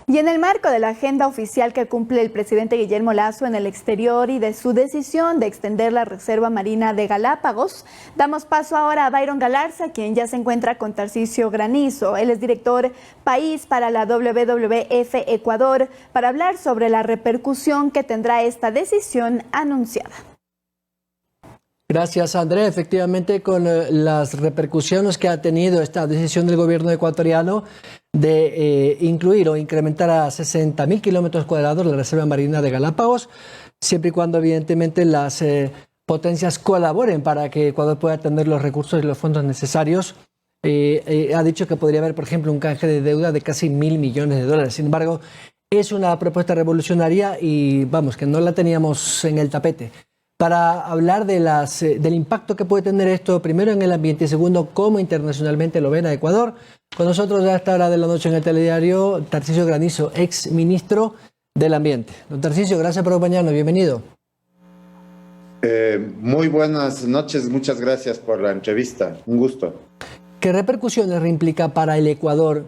Y en el marco de la agenda oficial que cumple el presidente Guillermo Lasso en el exterior y de su decisión de extender la Reserva Marina de Galápagos, damos paso ahora a Byron Galarza, quien ya se encuentra con Tarcisio Granizo. Él es director país para la WWF Ecuador, para hablar sobre la repercusión que tendrá esta decisión anunciada. Gracias, André. Efectivamente, con las repercusiones que ha tenido esta decisión del gobierno ecuatoriano de incluir o incrementar a 60.000 kilómetros cuadrados la Reserva Marina de Galápagos, siempre y cuando evidentemente las potencias colaboren para que Ecuador pueda tener los recursos y los fondos necesarios. Ha dicho que podría haber, por ejemplo, un canje de deuda de casi $1.000 millones. Sin embargo, es una propuesta revolucionaria y vamos, que no la teníamos en el tapete. Para hablar de del impacto que puede tener esto, primero en el ambiente y segundo, cómo internacionalmente lo ven a Ecuador. Con nosotros a esta hora de la noche en el telediario, Tarcisio Granizo, ex ministro del Ambiente. Don Tarcisio, gracias por acompañarnos, bienvenido. Muy buenas noches, muchas gracias por la entrevista, un gusto. ¿Qué repercusiones implica para el Ecuador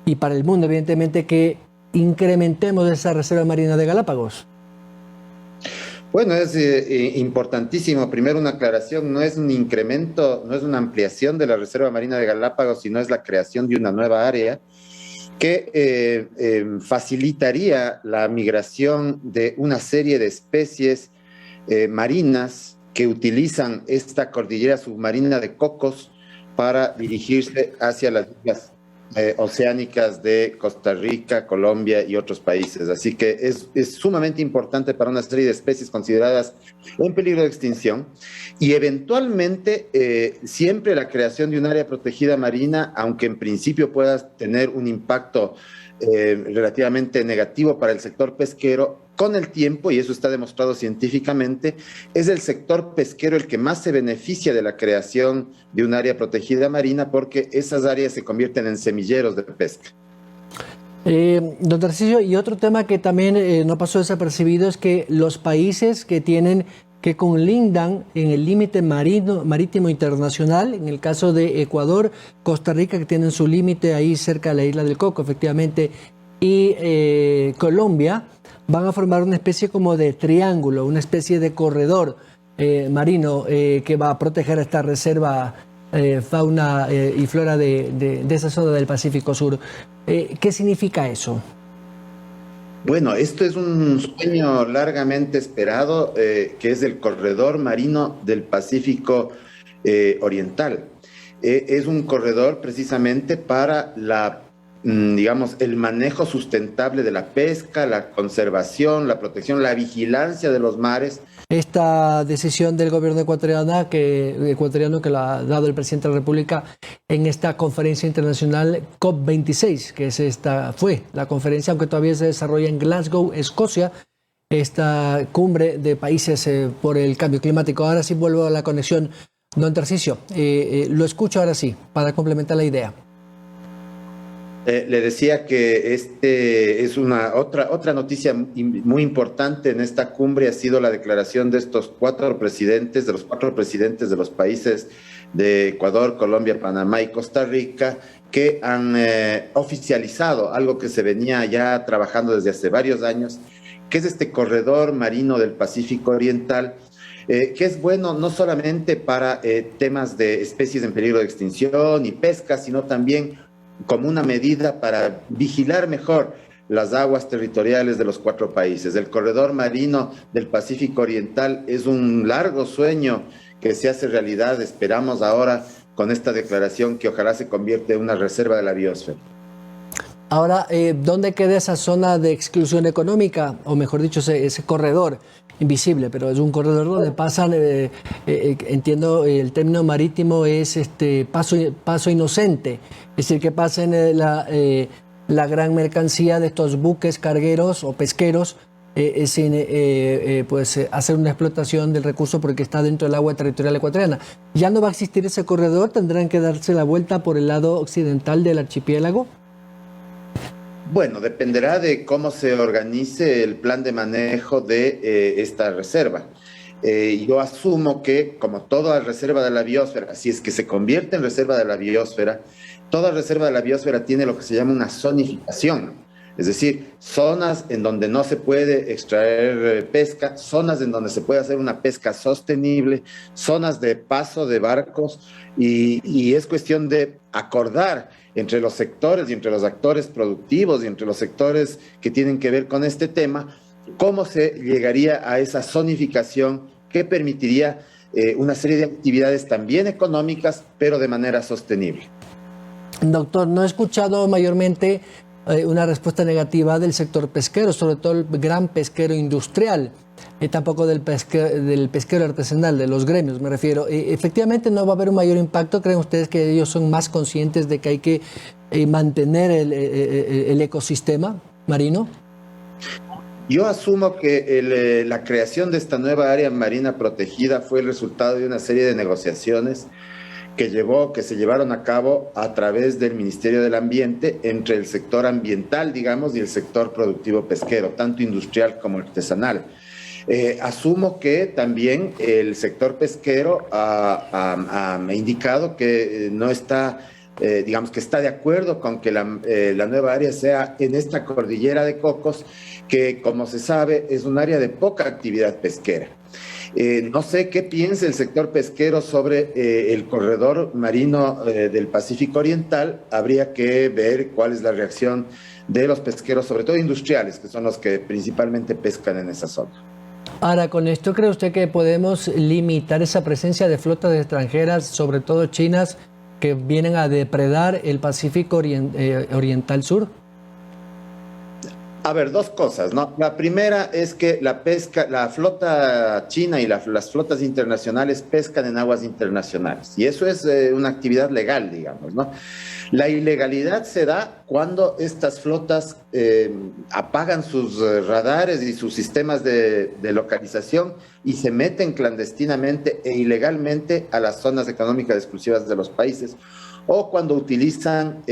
y para el mundo, evidentemente, que incrementemos esa Reserva Marina de Galápagos? Bueno, es importantísimo. Primero, una aclaración, no es un incremento, no es una ampliación de la Reserva Marina de Galápagos, sino es la creación de una nueva área que facilitaría la migración de una serie de especies marinas que utilizan esta cordillera submarina de Cocos para dirigirse hacia las islas oceánicas de Costa Rica, Colombia y otros países. Así que es sumamente importante para una serie de especies consideradas en peligro de extinción y eventualmente siempre la creación de un área protegida marina, aunque en principio pueda tener un impacto relativamente negativo para el sector pesquero, con el tiempo, y eso está demostrado científicamente, es el sector pesquero el que más se beneficia de la creación de un área protegida marina porque esas áreas se convierten en semilleros de pesca. Don Tarcisio, y otro tema que también no pasó desapercibido es que los países que conlindan en el límite marítimo internacional, en el caso de Ecuador, Costa Rica, que tienen su límite ahí cerca de la isla del Coco, efectivamente, y Colombia, van a formar una especie como de triángulo, una especie de corredor marino que va a proteger esta reserva fauna y flora de esa zona del Pacífico Sur. ¿Qué significa eso? Bueno, esto es un sueño largamente esperado, que es el corredor marino del Pacífico Oriental. Es un corredor precisamente para digamos, el manejo sustentable de la pesca, la conservación, la protección, la vigilancia de los mares. Esta decisión del gobierno ecuatoriano que lo ha dado el presidente de la República en esta conferencia internacional COP26, que fue la conferencia, aunque todavía se desarrolla en Glasgow, Escocia, esta cumbre de países por el cambio climático. Ahora sí vuelvo a la conexión. Don Tarcisio, lo escucho ahora sí, para complementar la idea. Le decía que es otra noticia muy importante en esta cumbre ha sido la declaración de los cuatro presidentes de los países de Ecuador, Colombia, Panamá y Costa Rica, que han oficializado algo que se venía ya trabajando desde hace varios años, que es este corredor marino del Pacífico Oriental, que es bueno no solamente para temas de especies en peligro de extinción y pesca, sino también como una medida para vigilar mejor las aguas territoriales de los cuatro países. El corredor marino del Pacífico Oriental es un largo sueño que se hace realidad. Esperamos ahora con esta declaración que ojalá se convierta en una reserva de la biosfera. Ahora, ¿dónde queda esa zona de exclusión económica? O mejor dicho, ese corredor invisible, pero es un corredor donde pasan, entiendo, el término marítimo es paso inocente, es decir, que pasen la gran mercancía de estos buques cargueros o pesqueros sin hacer una explotación del recurso porque está dentro del agua territorial ecuatoriana. Ya no va a existir ese corredor, tendrán que darse la vuelta por el lado occidental del archipiélago. Bueno, dependerá de cómo se organice el plan de manejo de esta reserva. Yo asumo que, como toda reserva de la biosfera, si es que se convierte en reserva de la biosfera, toda reserva de la biosfera tiene lo que se llama una zonificación. Es decir, zonas en donde no se puede extraer pesca, zonas en donde se puede hacer una pesca sostenible, zonas de paso de barcos, y es cuestión de acordar entre los sectores y entre los actores productivos y entre los sectores que tienen que ver con este tema, cómo se llegaría a esa zonificación que permitiría una serie de actividades también económicas, pero de manera sostenible. Doctor, no he escuchado mayormente una respuesta negativa del sector pesquero, sobre todo el gran pesquero industrial, tampoco del pesquero artesanal, de los gremios me refiero. Efectivamente no va a haber un mayor impacto. ¿Creen ustedes que ellos son más conscientes de que hay que mantener el ecosistema marino? Yo asumo que la creación de esta nueva área marina protegida fue el resultado de una serie de negociaciones que se llevaron a cabo a través del Ministerio del Ambiente entre el sector ambiental, digamos, y el sector productivo pesquero, tanto industrial como artesanal. Asumo que también el sector pesquero ha indicado que no está, digamos, que está de acuerdo con que la nueva área sea en esta cordillera de Cocos, que, como se sabe, es un área de poca actividad pesquera. No sé qué piensa el sector pesquero sobre el corredor marino del Pacífico Oriental. Habría que ver cuál es la reacción de los pesqueros, sobre todo industriales, que son los que principalmente pescan en esa zona. Ahora, ¿con esto cree usted que podemos limitar esa presencia de flotas extranjeras, sobre todo chinas, que vienen a depredar el Pacífico Oriental Sur? A ver, dos cosas, ¿no? La primera es que la flota china y las flotas internacionales pescan en aguas internacionales, y eso es una actividad legal, digamos, ¿no? La ilegalidad se da cuando estas flotas apagan sus radares y sus sistemas de localización y se meten clandestinamente e ilegalmente a las zonas económicas exclusivas de los países, o cuando utilizan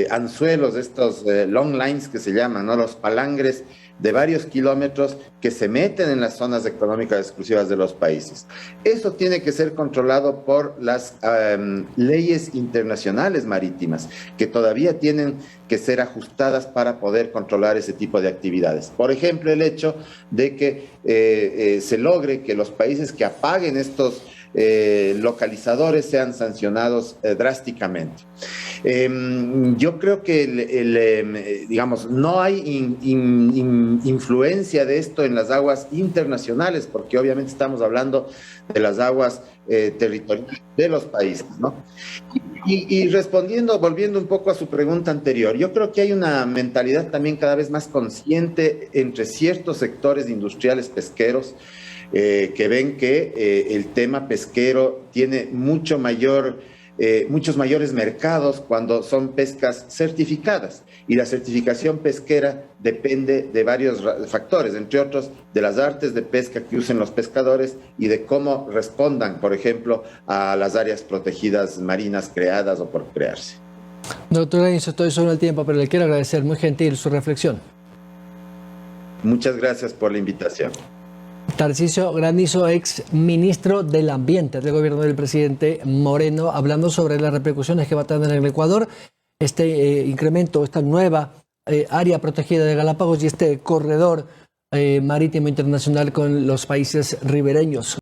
anzuelos, estos long lines que se llaman, ¿no? Los palangres de varios kilómetros que se meten en las zonas económicas exclusivas de los países. Eso tiene que ser controlado por las leyes internacionales marítimas, que todavía tienen que ser ajustadas para poder controlar ese tipo de actividades. Por ejemplo, el hecho de que se logre que los países que apaguen estos localizadores sean sancionados drásticamente. Yo creo que digamos, no hay influencia de esto en las aguas internacionales, porque obviamente estamos hablando de las aguas territoriales de los países, ¿no? Y volviendo un poco a su pregunta anterior, yo creo que hay una mentalidad también cada vez más consciente entre ciertos sectores industriales pesqueros, que ven que el tema pesquero tiene muchos mayores mercados cuando son pescas certificadas, y la certificación pesquera depende de varios factores, entre otros de las artes de pesca que usen los pescadores y de cómo respondan, por ejemplo, a las áreas protegidas marinas creadas o por crearse. Doctor Granizo, estoy sobre el tiempo, pero le quiero agradecer, muy gentil, su reflexión. Muchas gracias por la invitación. Tarcisio Granizo, ex ministro del Ambiente del gobierno del presidente Moreno, hablando sobre las repercusiones que va a tener en el Ecuador este incremento, esta nueva área protegida de Galápagos y este corredor marítimo internacional con los países ribereños.